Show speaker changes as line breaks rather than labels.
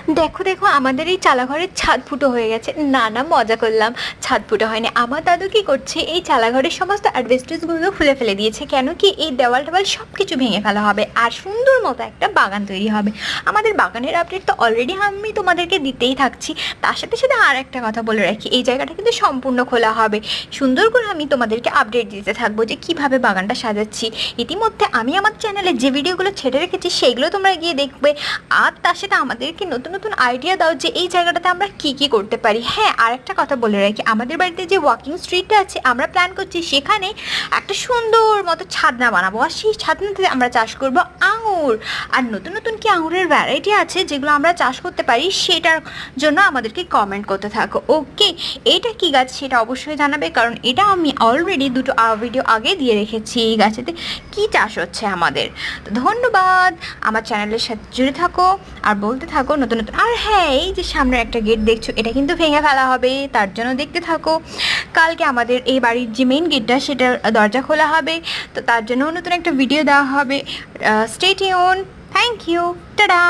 দেখো দেখো আমাদের এই চালাঘরের ছাদ ফুটো হয়ে গেছে। না না, মজা করলাম, ছাদ ফুটো হয়নি। আমার দাদু কি করছে, এই চালাঘরের সমস্ত অ্যাডভেস্টাসগুলো খুলে ফেলে দিয়েছে। কেন কি, এই দেওয়াল টেওয়াল সব কিছু ভেঙে ফেলা হবে আর সুন্দর মতো একটা বাগান তৈরি হবে। আমাদের বাগানের আপডেট তো অলরেডি আমি তোমাদেরকে দিতেই থাকছি। তার সাথে সাথে আর একটা কথা বলে রাখি, এই জায়গাটা কিন্তু সম্পূর্ণ খোলা হবে। সুন্দর করে আমি তোমাদেরকে আপডেট দিতে থাকবো যে কিভাবে বাগানটা সাজাচ্ছি। ইতিমধ্যে আমি আমার চ্যানেলে যে ভিডিওগুলো ছেড়ে রেখেছি সেগুলো তোমরা গিয়ে দেখবে। আর তার সাথে আমাদেরকে নতুন নতুন আইডিয়া দাও যে এই জায়গাটাতে আমরা কি কি করতে পারি। হ্যাঁ, আর একটা কথা বলে রাখি, আমাদের বাড়িতে যে ওয়াকিং স্ট্রিটটা আছে আমরা প্ল্যান করছি সেখানে একটা সুন্দর মতো ছাদনা বানাবো, আর সেই ছাদনাতে আমরা চাষ করব আঙুর। আর নতুন নতুন কি আঙুরের ভ্যারাইটি আছে যেগুলো আমরা চাষ করতে পারি, সেটার জন্য আমাদেরকে কমেন্ট করতে থাকো। ওকে, এটা কি গাছ সেটা অবশ্যই জানাবে, কারণ এটা আমি অলরেডি দুটো ভিডিও আগে দিয়ে রেখেছি এই গাছেতে কি চাষ হচ্ছে আমাদের। তো ধন্যবাদ, আমার চ্যানেলের সাথে জুড়ে থাকো আর বলতে থাকো নতুন নতুন। আর হ্যাঁ, এই যে সামনে একটা গেট দেখছো, এটা কিন্তু ভেঙে ফেলা হবে, তার জন্য দেখতে থাকো। কালকে আমাদের এই বাড়ির যে মেইন গেটটা সেটার দরজা খোলা হবে, তো তার জন্য নতুন একটা ভিডিও দেওয়া হবে। Stay tune. Thank you, tata.